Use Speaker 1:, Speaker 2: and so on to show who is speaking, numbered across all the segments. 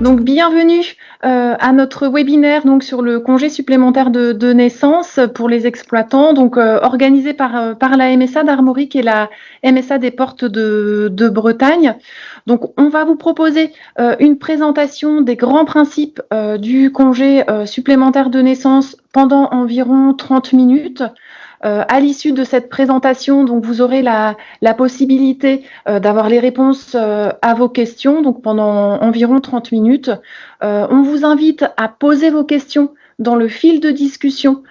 Speaker 1: Donc bienvenue à notre webinaire donc sur le congé supplémentaire de naissance pour les exploitants, donc organisé par la MSA d'Armorique et la MSA des Portes de Bretagne. Donc on va vous proposer une présentation des grands principes du congé supplémentaire de naissance pendant environ 30 minutes. À l'issue de cette présentation, donc vous aurez la possibilité d'avoir les réponses à vos questions, donc pendant environ 30 minutes. On vous invite à poser vos questions dans le fil de discussion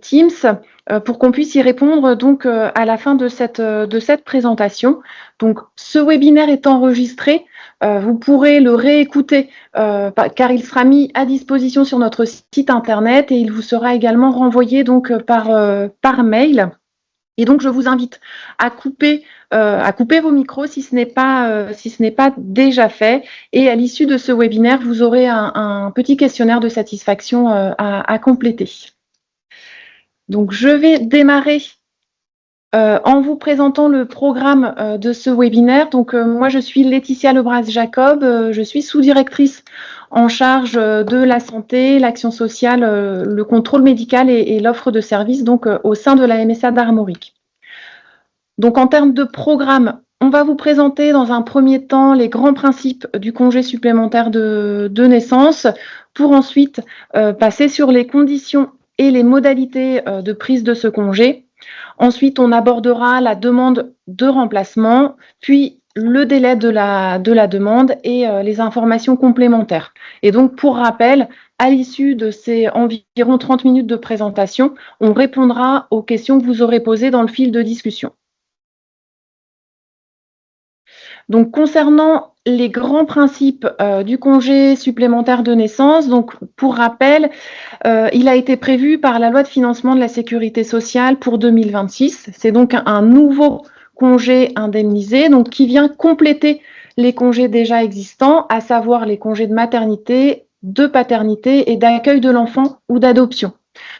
Speaker 1: Teams pour qu'on puisse y répondre donc à la fin de cette présentation. Donc ce webinaire est enregistré. Vous pourrez le réécouter car il sera mis à disposition sur notre site internet et il vous sera également renvoyé donc par mail. Et donc je vous invite à couper vos micros si ce n'est pas déjà fait. Et à l'issue de ce webinaire, vous aurez un petit questionnaire de satisfaction à compléter. Donc je vais démarrer en vous présentant le programme de ce webinaire. Donc moi je suis Laetitia Lebras-Jacob, je suis sous-directrice en charge de la santé, l'action sociale, le contrôle médical et l'offre de services donc au sein de la MSA d'Armorique. Donc en termes de programme, on va vous présenter dans un premier temps les grands principes du congé supplémentaire de naissance pour ensuite passer sur les conditions et les modalités de prise de ce congé. Ensuite, on abordera la demande de remplacement, puis le délai de la demande et les informations complémentaires. Et donc, pour rappel, à l'issue de ces environ 30 minutes de présentation, on répondra aux questions que vous aurez posées dans le fil de discussion. Donc, concernant les grands principes du congé supplémentaire de naissance, donc pour rappel, il a été prévu par la loi de financement de la sécurité sociale pour 2026. C'est donc un nouveau congé indemnisé, donc qui vient compléter les congés déjà existants, à savoir les congés de maternité, de paternité et d'accueil de l'enfant ou d'adoption.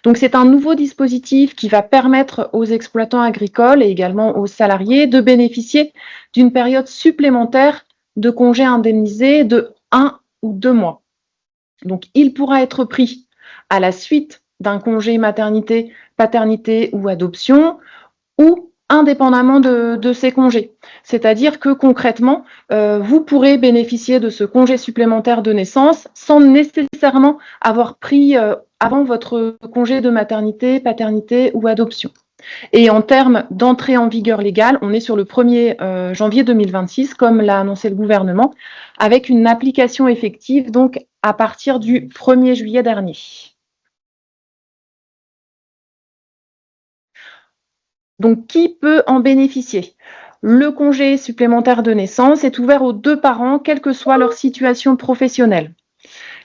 Speaker 1: Donc c'est un nouveau dispositif qui va permettre aux exploitants agricoles et également aux salariés de bénéficier d'une période supplémentaire de congés indemnisés de 1 ou 2 mois. Donc il pourra être pris à la suite d'un congé maternité, paternité ou adoption ou indépendamment de ces congés. C'est-à-dire que concrètement, vous pourrez bénéficier de ce congé supplémentaire de naissance sans nécessairement avoir pris avant votre congé de maternité, paternité ou adoption. Et en termes d'entrée en vigueur légale, on est sur le 1er janvier 2026, comme l'a annoncé le gouvernement, avec une application effective donc à partir du 1er juillet dernier. Donc, qui peut en bénéficier? Le congé supplémentaire de naissance est ouvert aux 2 parents, quelle que soit leur situation professionnelle.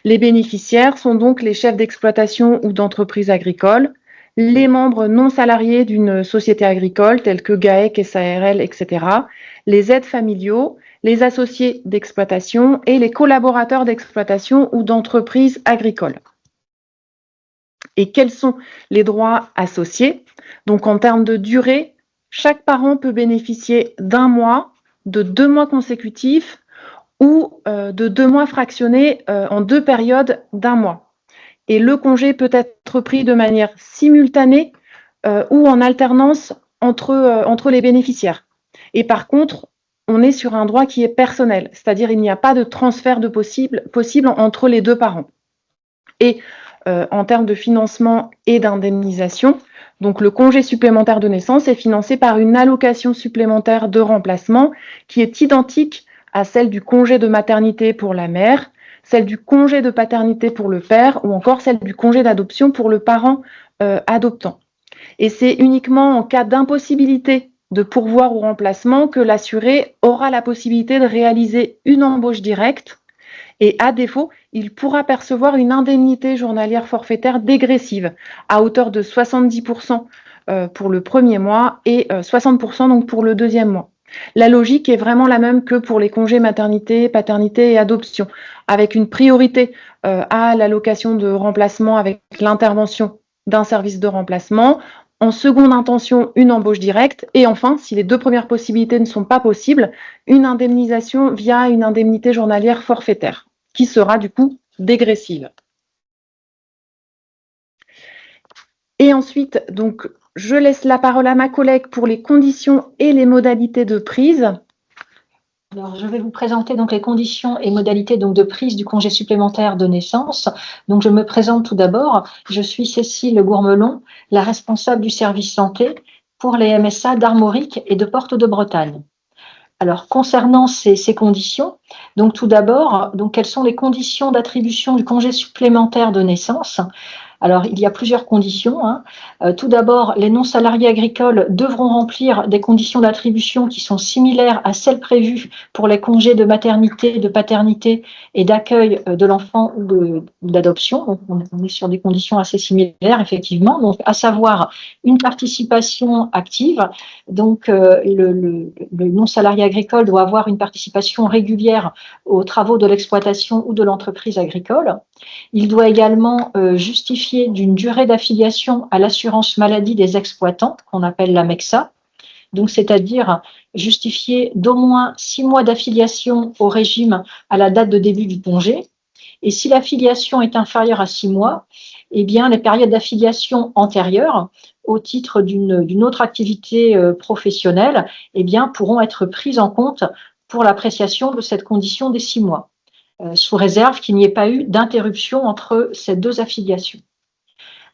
Speaker 1: Les bénéficiaires sont donc les chefs d'exploitation ou d'entreprise agricole, les membres non salariés d'une société agricole tels que GAEC, SARL, etc., les aides familiaux, les associés d'exploitation et les collaborateurs d'exploitation ou d'entreprise agricole. Et quels sont les droits associés? Donc en termes de durée, chaque parent peut bénéficier d'1 mois, de 2 mois consécutifs ou de 2 mois fractionnés en 2 périodes d'1 mois. Et le congé peut être pris de manière simultanée ou en alternance entre les bénéficiaires. Et par contre, on est sur un droit qui est personnel, c'est-à-dire il n'y a pas de transfert de possible entre les 2 parents. Et en termes de financement et d'indemnisation, donc le congé supplémentaire de naissance est financé par une allocation supplémentaire de remplacement qui est identique à celle du congé de maternité pour la mère, celle du congé de paternité pour le père ou encore celle du congé d'adoption pour le parent adoptant. Et c'est uniquement en cas d'impossibilité de pourvoir au remplacement que l'assuré aura la possibilité de réaliser une embauche directe et à défaut, il pourra percevoir une indemnité journalière forfaitaire dégressive à hauteur de 70% pour le premier mois et 60% donc pour le deuxième mois. La logique est vraiment la même que pour les congés maternité, paternité et adoption, avec une priorité à l'allocation de remplacement avec l'intervention d'un service de remplacement, en seconde intention, une embauche directe, et enfin, si les 2 premières possibilités ne sont pas possibles, une indemnisation via une indemnité journalière forfaitaire. qui sera du coup dégressive. Et ensuite, donc, je laisse la parole à ma collègue pour les conditions et les modalités de prise.
Speaker 2: Alors, je vais vous présenter donc les conditions et modalités donc de prise du congé supplémentaire de naissance. Donc, je me présente tout d'abord. Je suis Cécile Gourmelon, la responsable du service santé pour les MSA d'Armorique et de Porte de Bretagne. Alors, concernant ces conditions, donc tout d'abord, donc quelles sont les conditions d'attribution du congé supplémentaire de naissance? Alors, il y a plusieurs conditions. Tout d'abord, les non-salariés agricoles devront remplir des conditions d'attribution qui sont similaires à celles prévues pour les congés de maternité, de paternité et d'accueil de l'enfant ou d'adoption. Donc, on est sur des conditions assez similaires, effectivement. Donc, à savoir une participation active. Donc, le non-salarié agricole doit avoir une participation régulière aux travaux de l'exploitation ou de l'entreprise agricole. Il doit également justifier d'une durée d'affiliation à l'assurance maladie des exploitants, qu'on appelle la MEXA, donc c'est-à-dire justifier d'au moins 6 mois d'affiliation au régime à la date de début du congé. Et si l'affiliation est inférieure à 6 mois, eh bien, les périodes d'affiliation antérieures, au titre d'une autre activité professionnelle, eh bien, pourront être prises en compte pour l'appréciation de cette condition des 6 mois. Sous réserve qu'il n'y ait pas eu d'interruption entre ces deux affiliations.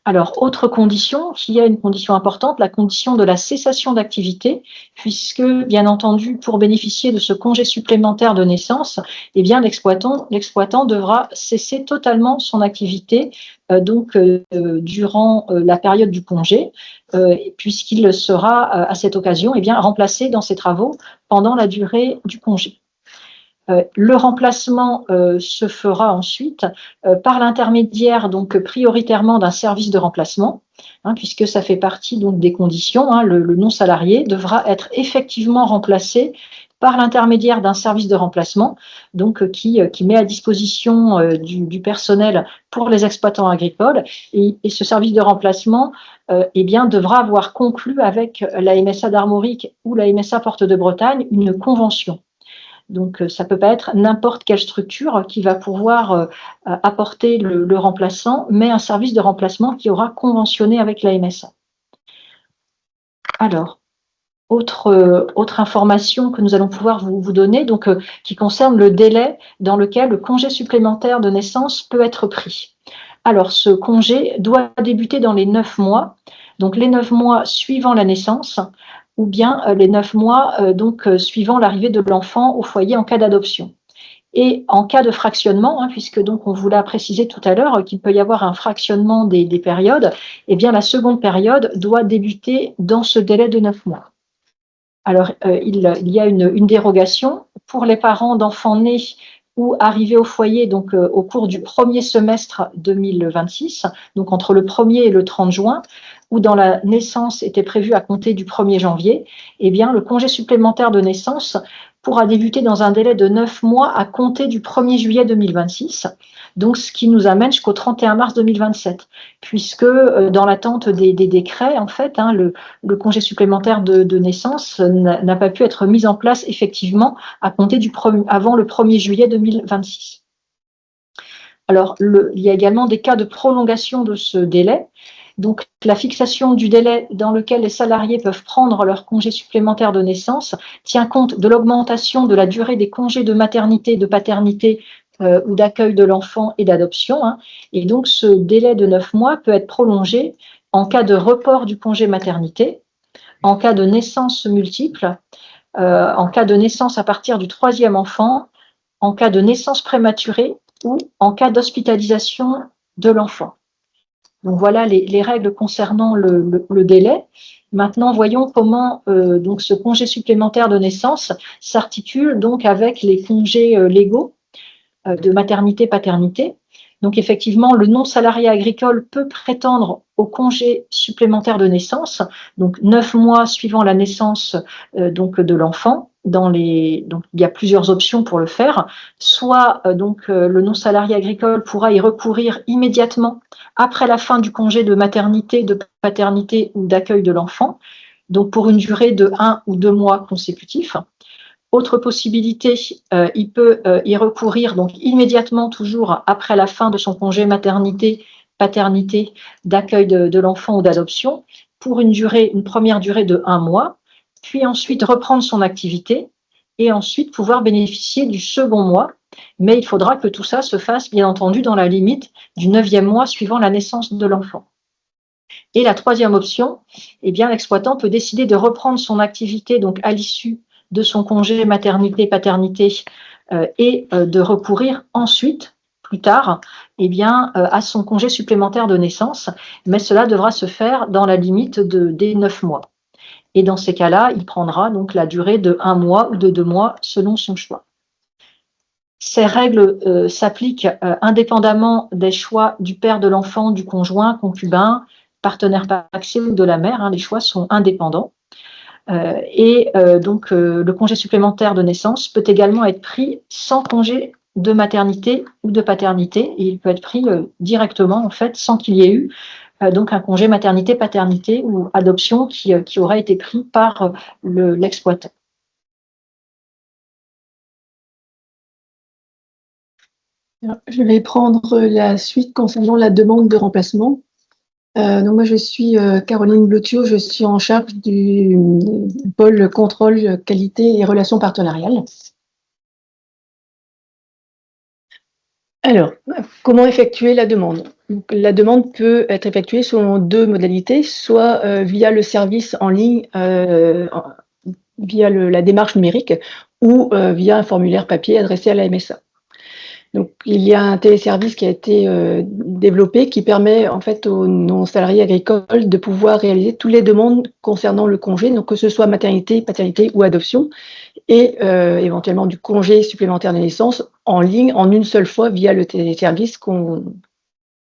Speaker 2: Alors, autre condition, qui est une condition importante, la condition de la cessation d'activité, puisque, bien entendu, pour bénéficier de ce congé supplémentaire de naissance, eh bien, l'exploitant devra cesser totalement son activité durant la période du congé, puisqu'il sera à cette occasion eh bien, remplacé dans ses travaux pendant la durée du congé. Le remplacement se fera ensuite par l'intermédiaire donc prioritairement d'un service de remplacement, puisque ça fait partie donc des conditions. Le non-salarié devra être effectivement remplacé par l'intermédiaire d'un service de remplacement, donc qui met à disposition du personnel pour les exploitants agricoles. Et ce service de remplacement eh bien, devra avoir conclu avec la MSA d'Armorique ou la MSA Porte de Bretagne une convention. Donc, ça ne peut pas être n'importe quelle structure qui va pouvoir apporter le remplaçant, mais un service de remplacement qui aura conventionné avec la MSA. Alors, autre information que nous allons pouvoir vous donner, donc, qui concerne le délai dans lequel le congé supplémentaire de naissance peut être pris. Alors, ce congé doit débuter dans les 9 mois, donc les 9 mois suivant la naissance, ou bien les 9 mois suivant l'arrivée de l'enfant au foyer en cas d'adoption. Et en cas de fractionnement, puisque donc on vous l'a précisé tout à l'heure qu'il peut y avoir un fractionnement des périodes, eh bien la seconde période doit débuter dans ce délai de 9 mois. Alors, il y a une dérogation pour les parents d'enfants nés ou arrivés au foyer donc au cours du premier semestre 2026, donc entre le 1er et le 30 juin, ou dans la naissance était prévu à compter du 1er janvier, eh bien, le congé supplémentaire de naissance pourra débuter dans un délai de 9 mois à compter du 1er juillet 2026, donc ce qui nous amène jusqu'au 31 mars 2027, puisque dans l'attente des décrets, en fait, le congé supplémentaire de naissance n'a pas pu être mis en place effectivement à compter avant le 1er juillet 2026. Alors, il y a également des cas de prolongation de ce délai. Donc, la fixation du délai dans lequel les salariés peuvent prendre leur congé supplémentaire de naissance tient compte de l'augmentation de la durée des congés de maternité, de paternité ou d'accueil de l'enfant et d'adoption. Et donc, ce délai de 9 mois peut être prolongé en cas de report du congé maternité, en cas de naissance multiple, en cas de naissance à partir du 3e enfant, en cas de naissance prématurée ou en cas d'hospitalisation de l'enfant. Donc voilà les règles concernant le délai. Maintenant, voyons comment donc ce congé supplémentaire de naissance s'articule donc avec les congés légaux de maternité-paternité. Donc effectivement, le non-salarié agricole peut prétendre au congé supplémentaire de naissance, donc 9 mois suivant la naissance de l'enfant. Donc il y a plusieurs options pour le faire. Soit le non-salarié agricole pourra y recourir immédiatement après la fin du congé de maternité, de paternité ou d'accueil de l'enfant, donc pour une durée de 1 ou 2 mois consécutifs. Autre possibilité, il peut y recourir donc immédiatement, toujours après la fin de son congé maternité, paternité, d'accueil de l'enfant ou d'adoption, pour une première durée de 1 mois, puis ensuite reprendre son activité et ensuite pouvoir bénéficier du second mois. Mais il faudra que tout ça se fasse, bien entendu, dans la limite du 9e mois suivant la naissance de l'enfant. Et la troisième option, eh bien, l'exploitant peut décider de reprendre son activité donc à l'issue de son congé maternité-paternité et de recourir ensuite, plus tard, eh bien, à son congé supplémentaire de naissance, mais cela devra se faire dans la limite des 9 mois. Et dans ces cas-là, il prendra donc la durée de 1 mois ou de 2 mois selon son choix. Ces règles s'appliquent indépendamment des choix du père de l'enfant, du conjoint, concubin, partenaire pacsé ou de la mère. Les choix sont indépendants. Donc, le congé supplémentaire de naissance peut également être pris sans congé de maternité ou de paternité. Et il peut être pris directement, en fait, sans qu'il y ait eu donc un congé maternité-paternité ou adoption qui aurait été pris par l'exploitant.
Speaker 3: Je vais prendre la suite concernant la demande de remplacement. Donc moi, je suis Caroline Blotio, je suis en charge du pôle contrôle, qualité et relations partenariales. Alors, comment effectuer la demande? Donc, la demande peut être effectuée selon 2 modalités, soit via le service en ligne, via la démarche numérique, ou via un formulaire papier adressé à la MSA. Donc, il y a un téléservice qui a été développé qui permet en fait aux non-salariés agricoles de pouvoir réaliser toutes les demandes concernant le congé, donc que ce soit maternité, paternité ou adoption, et éventuellement du congé supplémentaire de naissance en ligne en une seule fois via le téléservice,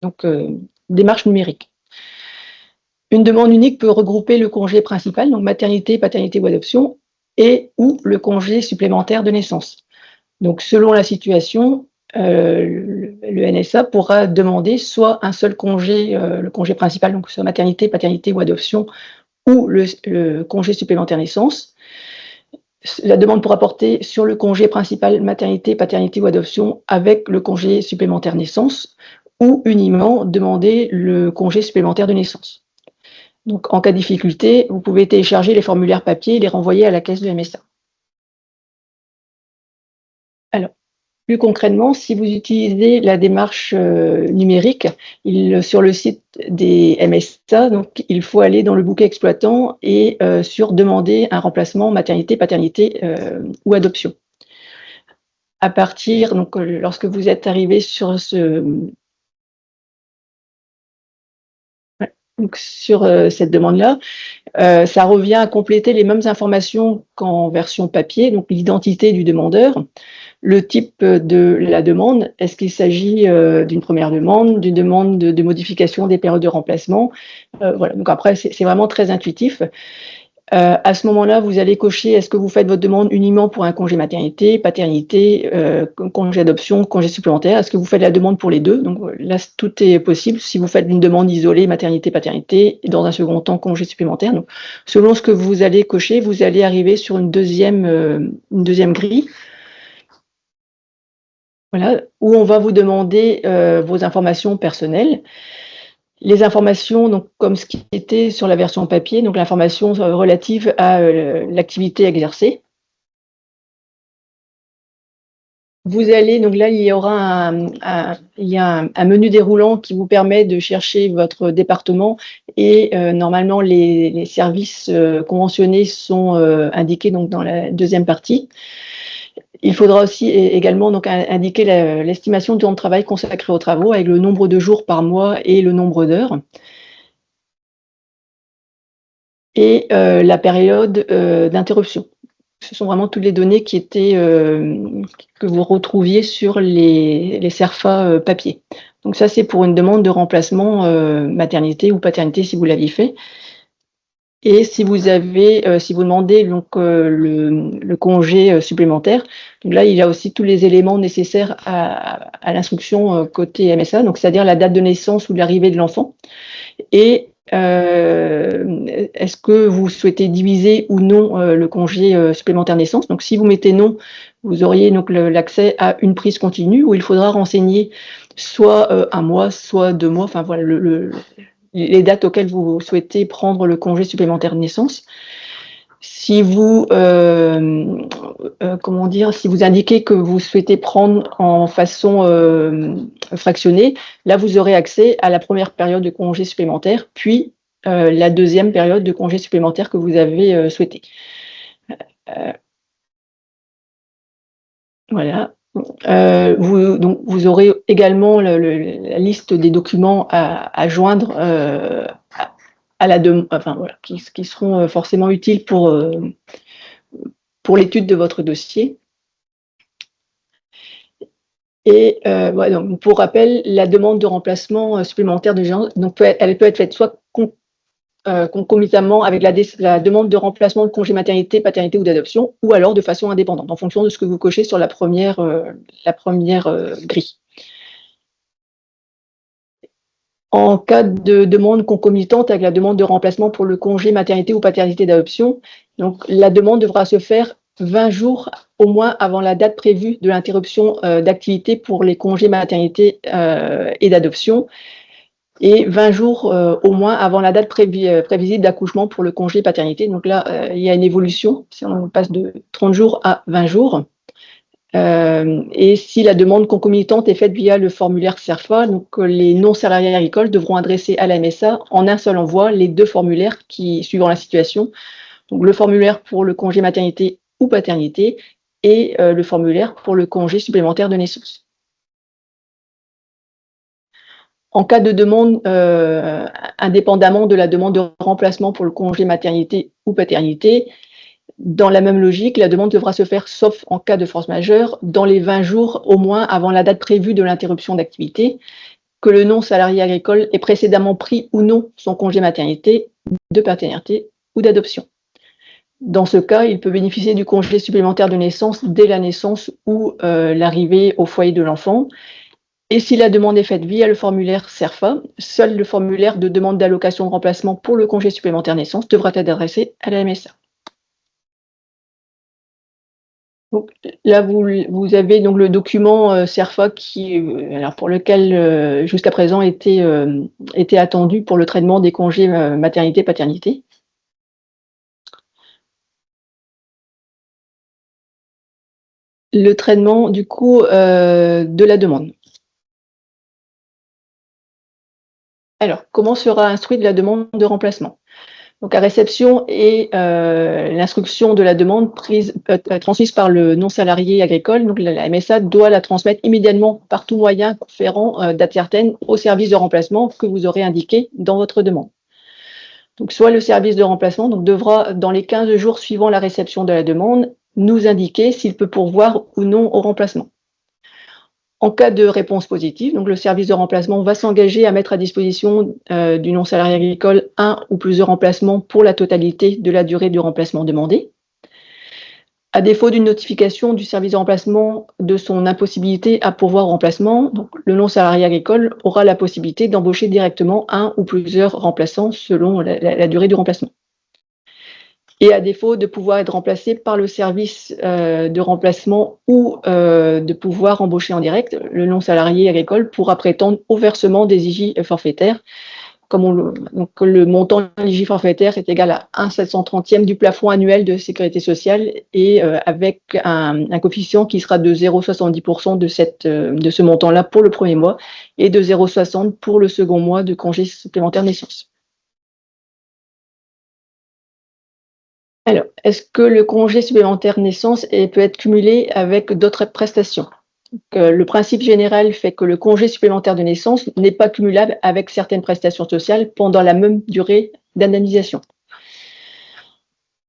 Speaker 3: donc démarche numérique. Une demande unique peut regrouper le congé principal, donc maternité, paternité ou adoption, ou le congé supplémentaire de naissance. Donc selon la situation, le NSA pourra demander soit un seul congé, le congé principal, donc soit maternité, paternité ou adoption, ou le congé supplémentaire naissance. La demande pourra porter sur le congé principal maternité, paternité ou adoption avec le congé supplémentaire naissance, ou uniquement demander le congé supplémentaire de naissance. Donc en cas de difficulté, vous pouvez télécharger les formulaires papier et les renvoyer à la caisse de MSA. Alors, plus concrètement, si vous utilisez la démarche numérique, sur le site des MSA, donc, il faut aller dans le bouquet exploitant et sur demander un remplacement maternité, paternité ou adoption. À partir, donc, lorsque vous êtes arrivé sur cette demande-là, ça revient à compléter les mêmes informations qu'en version papier, donc l'identité du demandeur, le type de la demande, est-ce qu'il s'agit d'une première demande, d'une demande de modification des périodes de remplacement, voilà. Donc après, c'est vraiment très intuitif. À ce moment-là, vous allez cocher, est-ce que vous faites votre demande uniquement pour un congé maternité, paternité, congé adoption, congé supplémentaire? Est-ce que vous faites la demande pour les deux? Donc là, tout est possible. Si vous faites une demande isolée, maternité, paternité, et dans un second temps, congé supplémentaire. Donc, selon ce que vous allez cocher, vous allez arriver sur une deuxième grille. Voilà, où on va vous demander vos informations personnelles. Les informations, donc, comme ce qui était sur la version papier, donc l'information relative à l'activité exercée. Vous allez, donc là, il y aura un menu déroulant qui vous permet de chercher votre département et normalement les services conventionnés sont indiqués donc dans la deuxième partie. Il faudra aussi également donc indiquer l'estimation du temps de travail consacré aux travaux avec le nombre de jours par mois et le nombre d'heures. Et la période d'interruption. Ce sont vraiment toutes les données qui étaient que vous retrouviez sur les CERFA papier. Donc ça, c'est pour une demande de remplacement maternité ou paternité si vous l'aviez fait. Et si vous demandez donc le congé supplémentaire, donc là il y a aussi tous les éléments nécessaires à l'instruction côté MSA, donc c'est-à-dire la date de naissance ou de l'arrivée de l'enfant, et est-ce que vous souhaitez diviser ou non le congé supplémentaire naissance? Donc si vous mettez non, vous auriez donc l'accès à une prise continue où il faudra renseigner soit 1 mois, soit 2 mois, enfin voilà les dates auxquelles vous souhaitez prendre le congé supplémentaire de naissance. Si vous, comment dire? Si vous indiquez que vous souhaitez prendre en façon fractionnée, là, vous aurez accès à la première période de congé supplémentaire, puis la deuxième période de congé supplémentaire que vous avez souhaité. Voilà. Vous aurez également la liste des documents à joindre à la demande, enfin voilà, qui seront forcément utiles pour l'étude de votre dossier. Et voilà, donc pour rappel, la demande de remplacement supplémentaire de gérance, donc elle peut être faite soit concomitamment avec la demande de remplacement de congé maternité, paternité ou d'adoption, ou alors de façon indépendante, en fonction de ce que vous cochez sur la première grille. En cas de demande concomitante avec la demande de remplacement pour le congé maternité ou paternité d'adoption, donc la demande devra se faire 20 jours au moins avant la date prévue de l'interruption d'activité pour les congés maternité et d'adoption, et 20 jours au moins avant la date prévisible d'accouchement pour le congé paternité. Donc là, il y a une évolution, si on passe de 30 jours à 20 jours. Et si la demande concomitante est faite via le formulaire CERFA, donc les non-salariés agricoles devront adresser à la MSA en un seul envoi les 2 formulaires suivant la situation. Donc le formulaire pour le congé maternité ou paternité et le formulaire pour le congé supplémentaire de naissance. En cas de demande, indépendamment de la demande de remplacement pour le congé maternité ou paternité, dans la même logique, la demande devra se faire, sauf en cas de force majeure, dans les 20 jours au moins avant la date prévue de l'interruption d'activité, que le non-salarié agricole ait précédemment pris ou non son congé maternité, de paternité ou d'adoption. Dans ce cas, il peut bénéficier du congé supplémentaire de naissance dès la naissance ou l'arrivée au foyer de l'enfant. Et si la demande est faite via le formulaire CERFA, seul le formulaire de demande d'allocation de remplacement pour le congé supplémentaire naissance devra être adressé à la MSA. Donc, là, vous avez donc le document CERFA pour lequel jusqu'à présent était attendu pour le traitement des congés maternité-paternité. Le traitement du coup de la demande. Alors, comment sera instruite la demande de remplacement? Donc, la réception et l'instruction de la demande transmise par le non-salarié agricole, donc la MSA doit la transmettre immédiatement par tout moyen conférant date certaine au service de remplacement que vous aurez indiqué dans votre demande. Donc, soit le service de remplacement devra, dans les 15 jours suivant la réception de la demande, nous indiquer s'il peut pourvoir ou non au remplacement. En cas de réponse positive, donc le service de remplacement va s'engager à mettre à disposition du non-salarié agricole un ou plusieurs remplacements pour la totalité de la durée du remplacement demandé. À défaut d'une notification du service de remplacement de son impossibilité à pourvoir au remplacement, donc le non-salarié agricole aura la possibilité d'embaucher directement un ou plusieurs remplaçants selon la durée du remplacement. Et à défaut de pouvoir être remplacé par le service de remplacement ou de pouvoir embaucher en direct, le non-salarié agricole pourra prétendre au versement des IJ forfaitaires. Donc le montant de l'IJ forfaitaire est égal à 1/730e du plafond annuel de sécurité sociale et avec un coefficient qui sera de 0,70% de ce montant-là pour le premier mois et de 0,60 pour le second mois de congé supplémentaire de naissance. Alors, est-ce que le congé supplémentaire naissance peut être cumulé avec d'autres prestations? Donc, le principe général fait que le congé supplémentaire de naissance n'est pas cumulable avec certaines prestations sociales pendant la même durée d'indemnisation.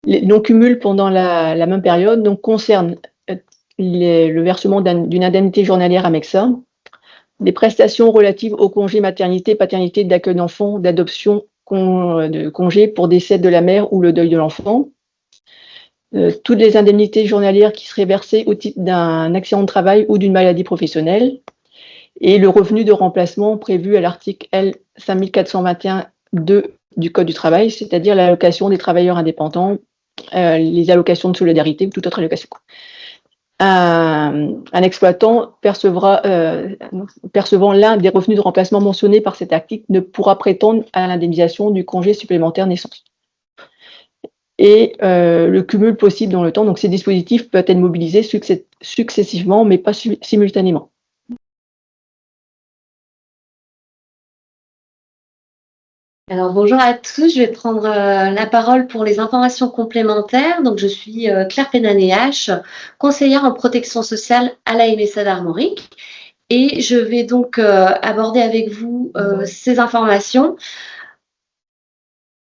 Speaker 3: Les non-cumuls pendant la même période concernent le versement d'une indemnité journalière AMEXA, des prestations relatives au congé maternité, paternité, d'accueil d'enfant, d'adoption, de congé pour décès de la mère ou le deuil de l'enfant, toutes les indemnités journalières qui seraient versées au titre d'un accident de travail ou d'une maladie professionnelle, et le revenu de remplacement prévu à l'article L 5421 2 du Code du travail, c'est-à-dire l'allocation des travailleurs indépendants, les allocations de solidarité ou toute autre allocation. Un exploitant percevant l'un des revenus de remplacement mentionnés par cet article ne pourra prétendre à l'indemnisation du congé supplémentaire naissance. Et le cumul possible dans le temps, donc ces dispositifs peuvent être mobilisés successivement, mais pas simultanément.
Speaker 4: Alors bonjour à tous, je vais prendre la parole pour les informations complémentaires. Donc je suis Claire Pénanéache, conseillère en protection sociale à la MSA d'Armorique, et je vais donc aborder avec vous ces informations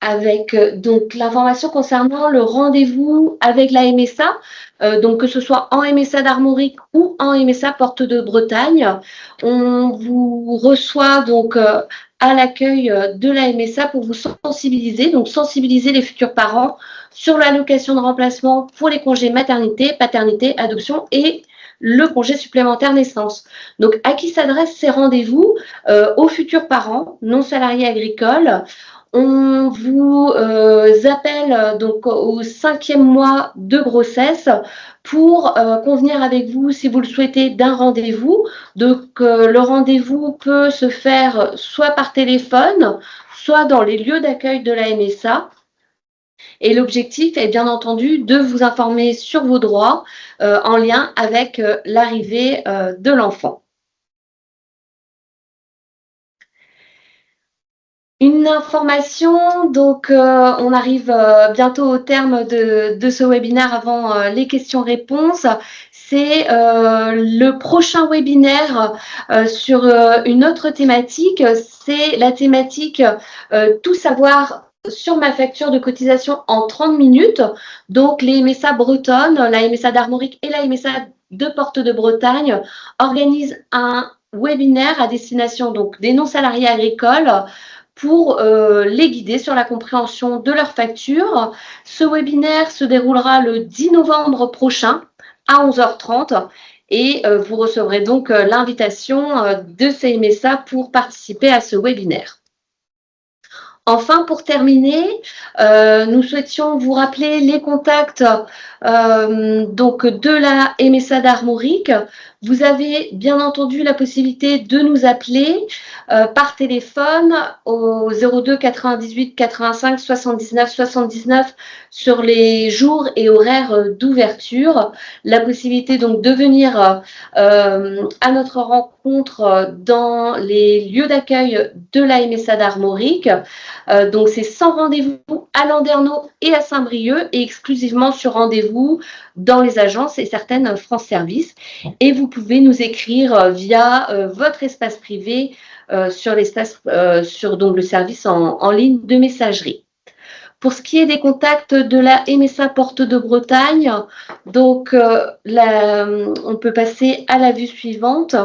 Speaker 4: avec donc l'information concernant le rendez-vous avec la MSA, donc que ce soit en MSA d'Armorique ou en MSA Porte de Bretagne. On vous reçoit donc à l'accueil de la MSA pour vous sensibiliser, donc sensibiliser les futurs parents sur l'allocation de remplacement pour les congés maternité, paternité, adoption et le congé supplémentaire naissance. Donc, à qui s'adressent ces rendez-vous? Aux futurs parents non salariés agricoles. On vous appelle donc au 5e mois de grossesse pour convenir avec vous, si vous le souhaitez, d'un rendez-vous. Donc, le rendez-vous peut se faire soit par téléphone, soit dans les lieux d'accueil de la MSA. Et l'objectif est bien entendu de vous informer sur vos droits en lien avec l'arrivée de l'enfant. Une information, donc on arrive bientôt au terme de ce webinaire avant les questions-réponses. C'est le prochain webinaire sur une autre thématique. C'est la thématique tout savoir sur ma facture de cotisation en 30 minutes. Donc les MSA bretonnes, la MSA d'Armorique et la MSA de Porte de Bretagne organisent un webinaire à destination donc des non-salariés agricoles pour les guider sur la compréhension de leurs factures. Ce webinaire se déroulera le 10 novembre prochain à 11h30 et vous recevrez donc l'invitation de CMSA pour participer à ce webinaire. Enfin, pour terminer, nous souhaitions vous rappeler les contacts donc de la MSA d'Armorique. Vous avez bien entendu la possibilité de nous appeler par téléphone au 02 98 85 79 79 sur les jours et horaires d'ouverture. La possibilité donc de venir à notre rencontre dans les lieux d'accueil de la MSA d'Armorique. Donc c'est sans rendez-vous à Landerneau et à Saint-Brieuc et exclusivement sur rendez-vous dans les agences et certaines France Service. Et vous pouvez nous écrire via votre espace privé sur l'espace sur donc le service en ligne de messagerie. Pour ce qui est des contacts de la MSA Porte de Bretagne, donc on peut passer à la vue suivante.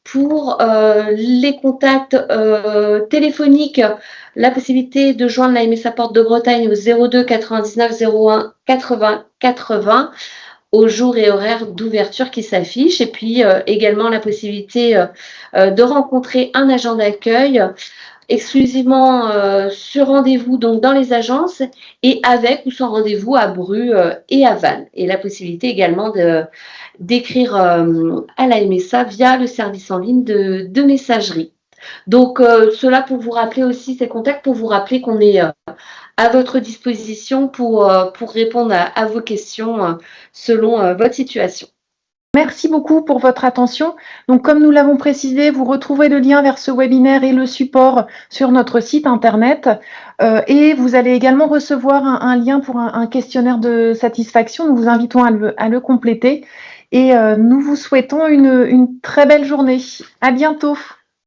Speaker 4: Pour les contacts téléphoniques, la possibilité de joindre la MSA Porte de Bretagne au 02 99 01 80 80 aux jours et horaires d'ouverture qui s'affichent, et puis également la possibilité de rencontrer un agent d'accueil exclusivement sur rendez-vous donc dans les agences et avec ou sans rendez-vous à Bru et à Vannes, et la possibilité également d'écrire à la MSA via le service en ligne de messagerie. Donc cela pour vous rappeler aussi ces contacts, pour vous rappeler qu'on est à votre disposition pour répondre à vos questions selon votre situation.
Speaker 1: Merci beaucoup pour votre attention. Donc, comme nous l'avons précisé, vous retrouverez le lien vers ce webinaire et le support sur notre site internet. Et vous allez également recevoir un lien pour un questionnaire de satisfaction. Nous vous invitons à le compléter. Et nous vous souhaitons une très belle journée. À bientôt.